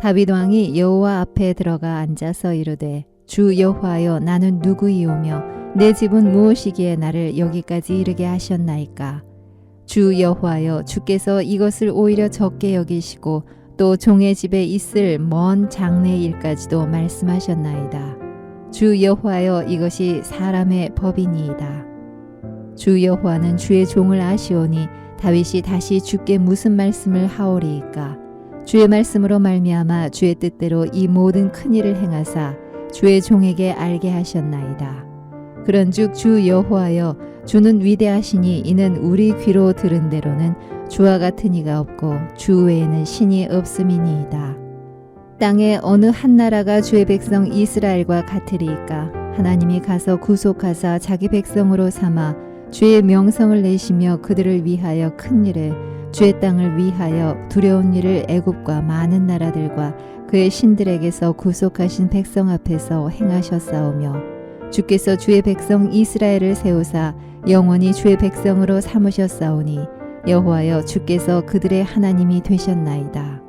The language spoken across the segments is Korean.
다윗 왕이 여호와 앞에 들어가 앉아서 이르되 주 여호와여 나는 누구이오며 내 집은 무엇이기에 나를 여기까지 이르게 하셨나이까. 주 여호와여 주께서 이것을 오히려 적게 여기시고 또 종의 집에 있을 먼 장래 일까지도 말씀하셨나이다. 주 여호와여 이것이 사람의 법이니이다. 주 여호와는 주의 종을 아시오니 다윗이 다시 주께 무슨 말씀을 하오리이까. 주의 말씀으로 말미암아 주의 뜻대로 이 모든 큰 일을 행하사 주의 종에게 알게 하셨나이다. 그런즉 주 여호와여 주는 위대하시니 이는 우리 귀로 들은 대로는 주와 같은 이가 없고 주 외에는 신이 없음이니이다. 땅에 어느 한 나라가 주의 백성 이스라엘과 같으리이까. 하나님이 가서 구속하사 자기 백성으로 삼아 주의 명성을 내시며 그들을 위하여 큰 일을 주의 땅을 위하여 두려운 일을 애굽과 많은 나라들과 그의 신들에게서 구속하신 백성 앞에서 행하셨사오며 주께서 주의 백성 이스라엘을 세우사 영원히 주의 백성으로 삼으셨사오니 여호와여 주께서 그들의 하나님이 되셨나이다.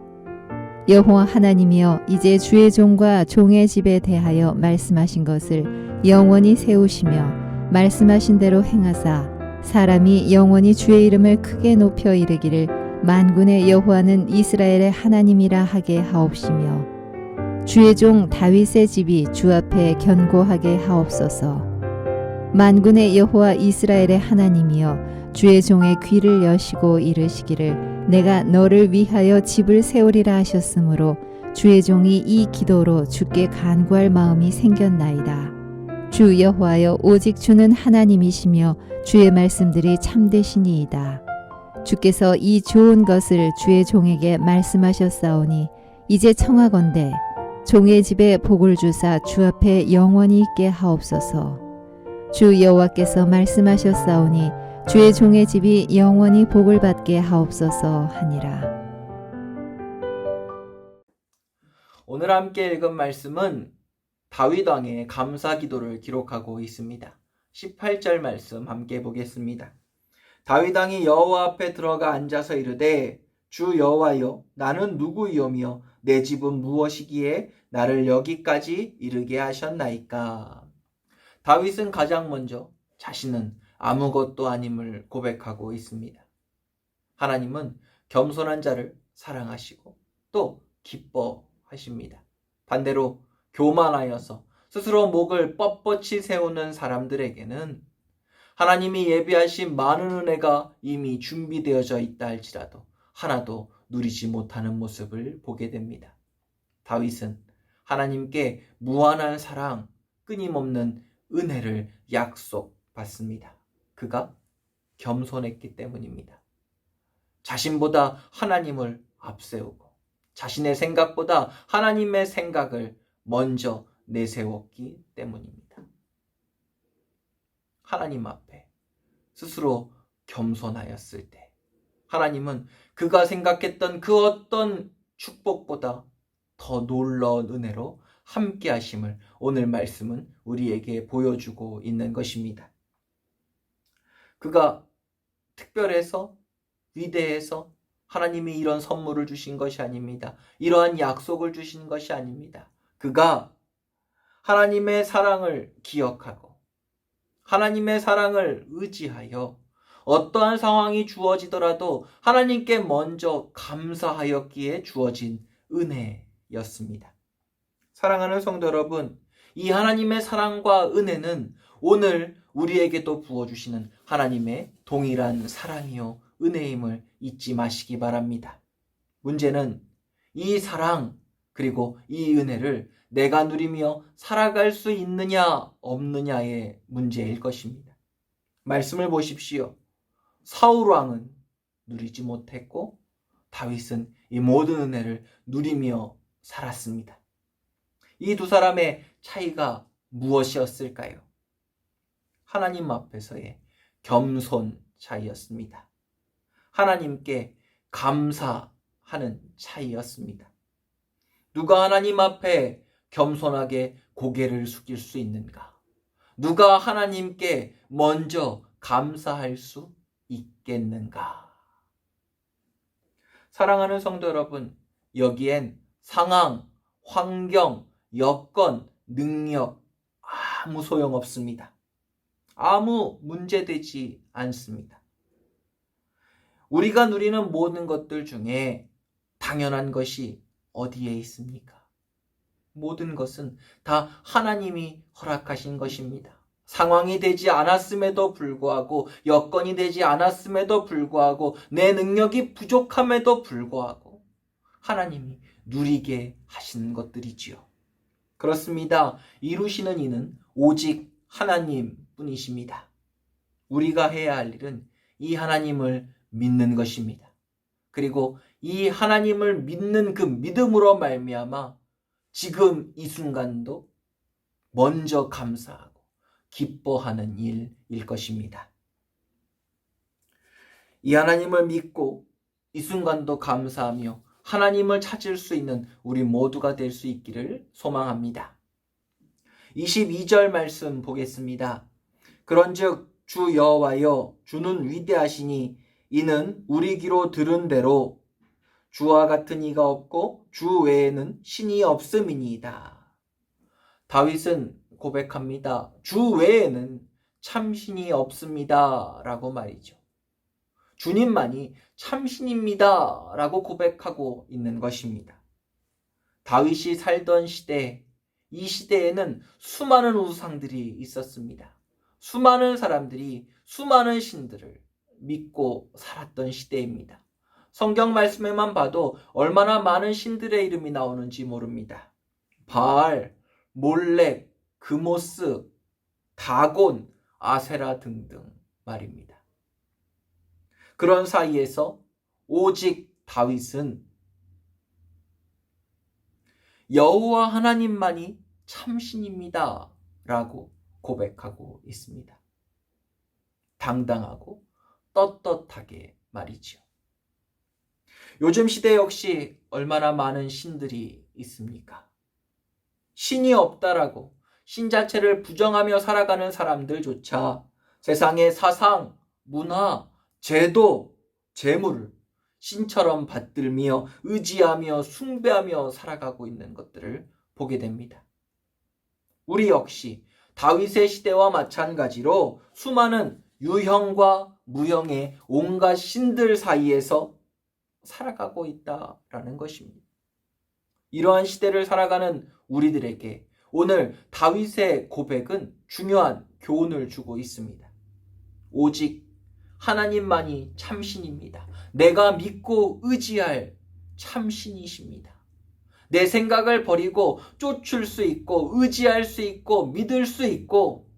여호와 하나님이여 이제 주의 종과 종의 집에 대하여 말씀하신 것을 영원히 세우시며 말씀하신 대로 행하사 사람이 영원히 주의 이름을 크게 높여 이르기를 만군의 여호와는 이스라엘의 하나님이라 하게 하옵시며 주의 종 다윗의 집이 주 앞에 견고하게 하옵소서. 만군의 여호와 이스라엘의 하나님이여 주의 종의 귀를 여시고 이르시기를 내가 너를 위하여 집을 세우리라 하셨으므로 주의 종이 이 기도로 주께 간구할 마음이 생겼나이다. 주 여호와여 오직 주는 하나님이시며 주의 말씀들이 참되시니이다. 주께서 이 좋은 것을 주의 종에게 말씀하셨사오니 이제 청하건대 종의 집에 복을 주사 주 앞에 영원히 있게 하옵소서. 주 여호와께서 말씀하셨사오니 주의 종의 집이 영원히 복을 받게 하옵소서 하니라. 오늘 함께 읽은 말씀은 다윗 왕의 감사 기도를 기록하고 있습니다. 18절 말씀 함께 보겠습니다. 다윗 왕이 여호와 앞에 들어가 앉아서 이르되 주 여호와여 나는 누구이오며 내 집은 무엇이기에 나를 여기까지 이르게 하셨나이까. 다윗은 가장 먼저 자신은 아무것도 아님을 고백하고 있습니다. 하나님은 겸손한 자를 사랑하시고 또 기뻐하십니다. 반대로 교만하여서 스스로 목을 뻣뻣이 세우는 사람들에게는 하나님이 예비하신 많은 은혜가 이미 준비되어져 있다 할지라도 하나도 누리지 못하는 모습을 보게 됩니다. 다윗은 하나님께 무한한 사랑, 끊임없는 은혜를 약속받습니다. 그가 겸손했기 때문입니다. 자신보다 하나님을 앞세우고 자신의 생각보다 하나님의 생각을 먼저 내세웠기 때문입니다. 하나님 앞에 스스로 겸손하였을 때 하나님은 그가 생각했던 그 어떤 축복보다 더 놀라운 은혜로 함께 하심을 오늘 말씀은 우리에게 보여주고 있는 것입니다. 그가 특별해서 위대해서 하나님이 이런 선물을 주신 것이 아닙니다. 이러한 약속을 주신 것이 아닙니다. 그가 하나님의 사랑을 기억하고 하나님의 사랑을 의지하여 어떠한 상황이 주어지더라도 하나님께 먼저 감사하였기에 주어진 은혜였습니다. 사랑하는 성도 여러분, 이 하나님의 사랑과 은혜는 오늘 우리에게도 부어주시는 하나님의 동일한 사랑이요 은혜임을 잊지 마시기 바랍니다. 문제는 이 사랑 그리고 이 은혜를 내가 누리며 살아갈 수 있느냐 없느냐의 문제일 것입니다. 말씀을 보십시오. 사울 왕은 누리지 못했고 다윗은 이 모든 은혜를 누리며 살았습니다. 이 두 사람의 차이가 무엇이었을까요? 하나님 앞에서의 겸손 차이였습니다. 하나님께 감사하는 차이였습니다. 누가 하나님 앞에 겸손하게 고개를 숙일 수 있는가? 누가 하나님께 먼저 감사할 수 있겠는가? 사랑하는 성도 여러분, 여기엔 상황, 환경, 여건, 능력 아무 소용없습니다. 아무 문제되지 않습니다. 우리가 누리는 모든 것들 중에 당연한 것이 어디에 있습니까? 모든 것은 다 하나님이 허락하신 것입니다. 상황이 되지 않았음에도 불구하고, 여건이 되지 않았음에도 불구하고, 내 능력이 부족함에도 불구하고 하나님이 누리게 하신 것들이지요. 그렇습니다. 이루시는 이는 오직 하나님 뿐이십니다. 우리가 해야 할 일은 이 하나님을 믿는 것입니다. 그리고 이 하나님을 믿는 그 믿음으로 말미암아 지금 이 순간도 먼저 감사하고 기뻐하는 일일 것입니다. 이 하나님을 믿고 이 순간도 감사하며 하나님을 찾을 수 있는 우리 모두가 될 수 있기를 소망합니다. 22절 말씀 보겠습니다. 그런즉 주 여호와여, 주는 위대하시니 이는 우리 귀로 들은 대로 주와 같은 이가 없고 주 외에는 신이 없음이니이다. 다윗은 고백합니다. 주 외에는 참신이 없습니다 라고 말이죠. 주님만이 참신입니다 라고 고백하고 있는 것입니다. 다윗이 살던 시대, 이 시대에는 수많은 우상들이 있었습니다. 수많은 사람들이 수많은 신들을 믿고 살았던 시대입니다. 성경 말씀에만 봐도 얼마나 많은 신들의 이름이 나오는지 모릅니다. 바알, 몰렉, 그모스, 다곤, 아세라 등등 말입니다. 그런 사이에서 오직 다윗은 여호와 하나님만이 참신입니다 라고 고백하고 있습니다. 당당하고 떳떳하게 말이죠. 요즘 시대 역시 얼마나 많은 신들이 있습니까? 신이 없다라고 신 자체를 부정하며 살아가는 사람들조차 세상의 사상, 문화, 제도, 재물을 신처럼 받들며 의지하며 숭배하며 살아가고 있는 것들을 보게 됩니다. 우리 역시 다윗의 시대와 마찬가지로 수많은 유형과 무형의 온갖 신들 사이에서 살아가고 있다라는 것입니다. 이러한 시대를 살아가는 우리들에게 오늘 다윗의 고백은 중요한 교훈을 주고 있습니다. 오직 하나님만이 참신입니다. 내가 믿고 의지할 참신이십니다. 내 생각을 버리고 쫓을 수 있고 의지할 수 있고 믿을 수 있고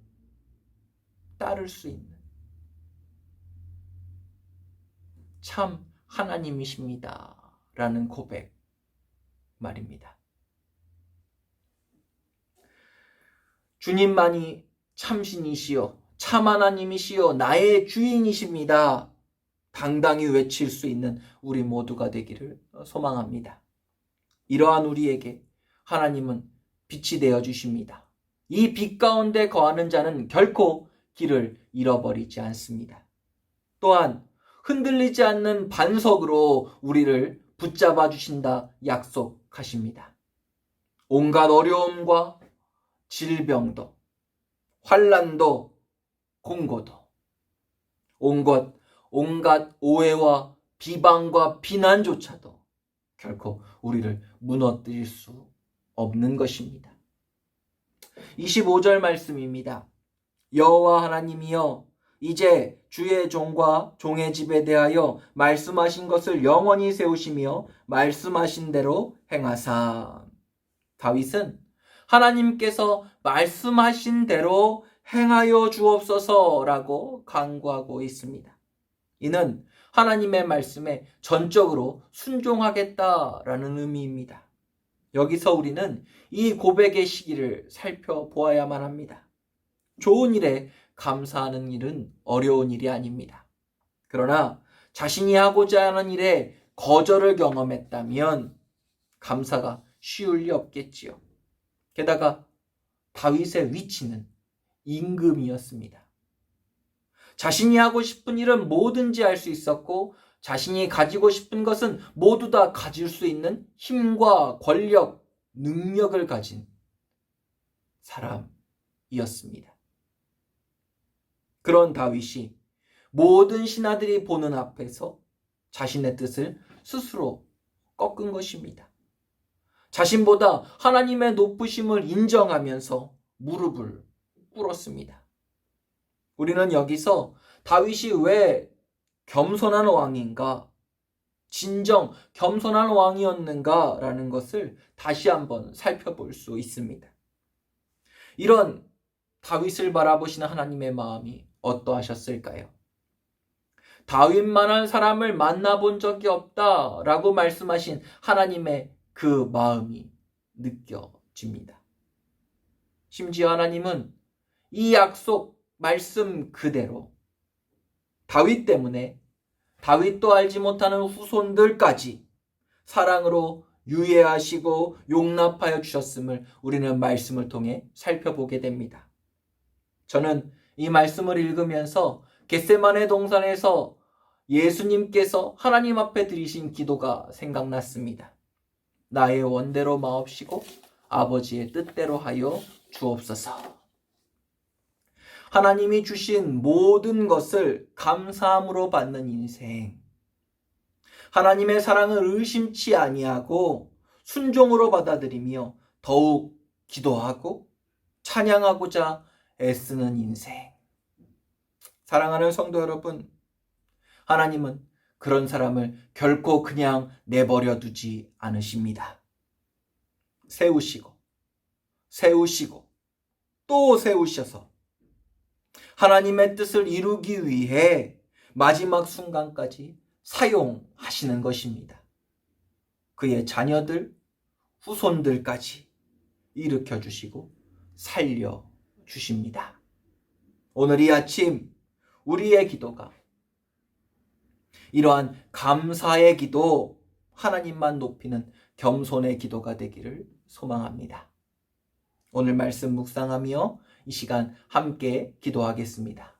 따를 수 있는 참 하나님이십니다 라는 고백 말입니다. 주님만이 참신이시여 참 하나님이시여 나의 주인이십니다. 당당히 외칠 수 있는 우리 모두가 되기를 소망합니다. 이러한 우리에게 하나님은 빛이 되어 주십니다. 이 빛 가운데 거하는 자는 결코 길을 잃어버리지 않습니다. 또한 흔들리지 않는 반석으로 우리를 붙잡아 주신다 약속하십니다. 온갖 어려움과 질병도, 환난도, 공고도, 온갖 오해와 비방과 비난조차도 결코 우리를 무너뜨릴 수 없는 것입니다. 25절 말씀입니다. 여호와 하나님이여 이제 주의 종과 종의 집에 대하여 말씀하신 것을 영원히 세우시며 말씀하신 대로 행하사. 다윗은 하나님께서 말씀하신 대로 행하여 주옵소서라고 간구하고 있습니다. 이는 하나님의 말씀에 전적으로 순종하겠다라는 의미입니다. 여기서 우리는 이 고백의 시기를 살펴보아야만 합니다. 좋은 일에 감사하는 일은 어려운 일이 아닙니다. 그러나 자신이 하고자 하는 일에 거절을 경험했다면 감사가 쉬울 리 없겠지요. 게다가 다윗의 위치는 임금이었습니다. 자신이 하고 싶은 일은 뭐든지 할 수 있었고 자신이 가지고 싶은 것은 모두 다 가질 수 있는 힘과 권력, 능력을 가진 사람이었습니다. 그런 다윗이 모든 신하들이 보는 앞에서 자신의 뜻을 스스로 꺾은 것입니다. 자신보다 하나님의 높으심을 인정하면서 무릎을 꿇었습니다. 우리는 여기서 다윗이 왜 겸손한 왕인가, 진정 겸손한 왕이었는가라는 것을 다시 한번 살펴볼 수 있습니다. 이런 다윗을 바라보시는 하나님의 마음이 어떠하셨을까요? 다윗만한 사람을 만나본 적이 없다라고 말씀하신 하나님의 그 마음이 느껴집니다. 심지어 하나님은 이 약속 말씀 그대로 다윗 때문에 다윗도 알지 못하는 후손들까지 사랑으로 유예하시고 용납하여 주셨음을 우리는 말씀을 통해 살펴보게 됩니다. 저는 이 말씀을 읽으면서 겟세마네 동산에서 예수님께서 하나님 앞에 드리신 기도가 생각났습니다. 나의 원대로 마옵시고 아버지의 뜻대로 하여 주옵소서. 하나님이 주신 모든 것을 감사함으로 받는 인생, 하나님의 사랑을 의심치 아니하고 순종으로 받아들이며 더욱 기도하고 찬양하고자 애쓰는 인생. 사랑하는 성도 여러분, 하나님은 그런 사람을 결코 그냥 내버려 두지 않으십니다. 세우시고 또 세우셔서 하나님의 뜻을 이루기 위해 마지막 순간까지 사용하시는 것입니다. 그의 자녀들, 후손들까지 일으켜 주시고 살려 주십니다. 오늘 이 아침 우리의 기도가 이러한 감사의 기도, 하나님만 높이는 겸손의 기도가 되기를 소망합니다. 오늘 말씀 묵상하며 이 시간 함께 기도하겠습니다.